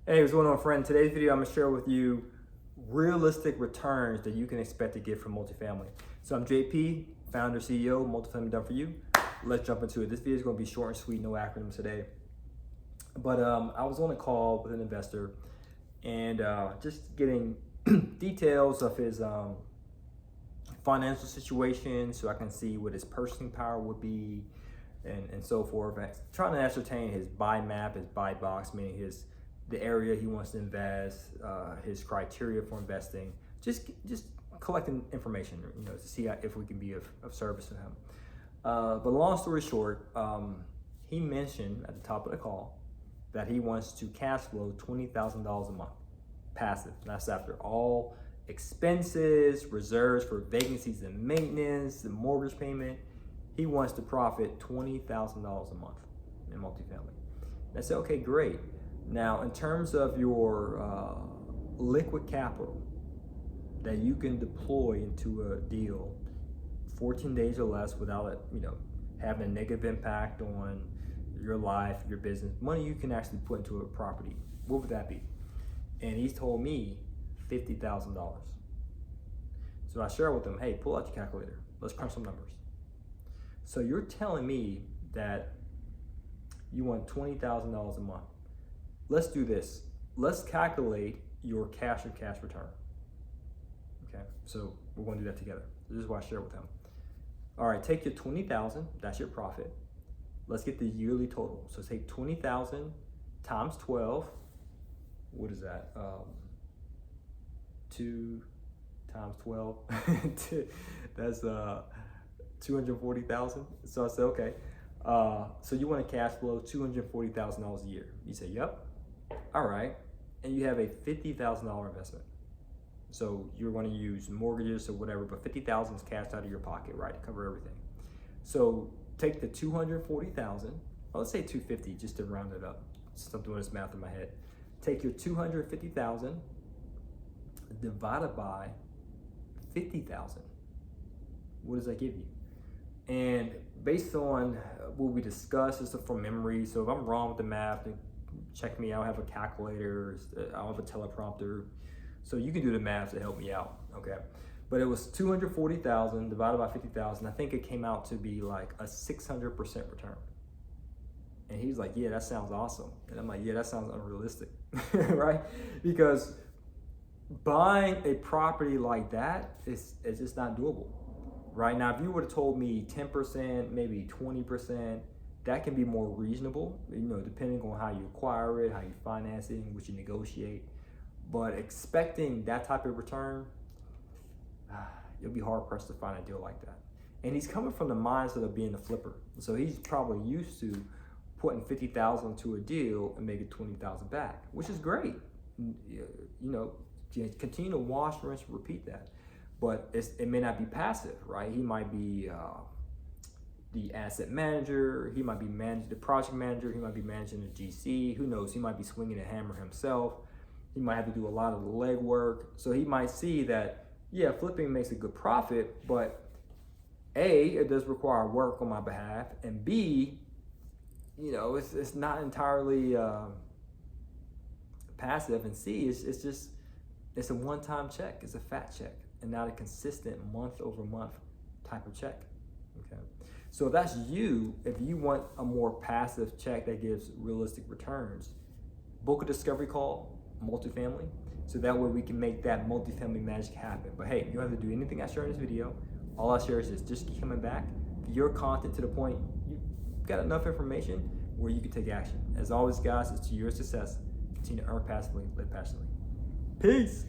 Hey, what's going on, friend? Today's video, I'm gonna share with you realistic returns that you can expect to get from multifamily. So I'm JP, founder, CEO, Multifamily Done For You. Let's jump into it. This video is gonna be short and sweet, no acronyms today. But I was on a call with an investor and just getting details of his financial situation so I can see what his purchasing power would be and so forth. Trying to ascertain his buy map, his buy box, meaning the area he wants to invest, his criteria for investing, just collecting information, to see if we can be of service to him. But long story short, he mentioned at the top of the call that he wants to cash flow $20,000 a month, passive. That's after all expenses, reserves for vacancies and maintenance, the mortgage payment. He wants to profit $20,000 a month in multifamily. And I said, okay, great. Now, in terms of your liquid capital that you can deploy into a deal 14 days or less without it, having a negative impact on your life, your business, money you can actually put into a property, what would that be? And he's told me $50,000. So I share with him, hey, pull out your calculator. Let's crunch some numbers. So you're telling me that you want $20,000 a month. Let's do this. Let's calculate your cash and cash return. Okay, so we're going to do that together. This is what I share with him. All right, take your 20,000, that's your profit. Let's get the yearly total. So take 20,000 times 12. What is that? 2 times 12. That's 240,000. So I said, okay. So you want to cash flow $240,000 a year. You say, yep. All right. And you have a $50,000 investment. So you're going to use mortgages or whatever, but $50,000 is cashed out of your pocket, right, to cover everything. So take the 240,000, well, let's say 250 just to round it up. Since I'm doing this math in my head. Take your 250,000 divided by 50,000. What does that give you? And based on what we discussed, this is from memory. So if I'm wrong with the math, check me out. I have a calculator. I don't have a teleprompter. So you can do the math to help me out, okay? But it was 240,000 divided by 50,000. I think it came out to be like a 600% return. And he's like, yeah, that sounds awesome. And I'm like, yeah, that sounds unrealistic, right? Because buying a property like that is just not doable. Right now, if you would have told me 10%, maybe 20%, that can be more reasonable, depending on how you acquire it, how you finance it, and what you negotiate. But expecting that type of return, you'll be hard pressed to find a deal like that. And he's coming from the mindset of being a flipper. So he's probably used to putting 50,000 to a deal and making 20,000 back, which is great. Continue to wash, rinse, repeat that. But it may not be passive, right? He might be the asset manager. He might be managing the project manager. He might be managing the GC. Who knows? He might be swinging a hammer himself. He might have to do a lot of the legwork. So he might see that, yeah, flipping makes a good profit, but A, it does require work on my behalf, and B, it's not entirely passive, and C, it's a one-time check. It's a fat check, and not a consistent month-over-month type of check. Okay, so if that's you, if you want a more passive check that gives realistic returns, book a discovery call, multifamily, so that way we can make that multifamily magic happen. But hey, you don't have to do anything I share in this video. All I share is just keep coming back. Your content to the point, you got enough information where you can take action. As always, guys, it's to your success. Continue to earn passively, live passionately. Peace.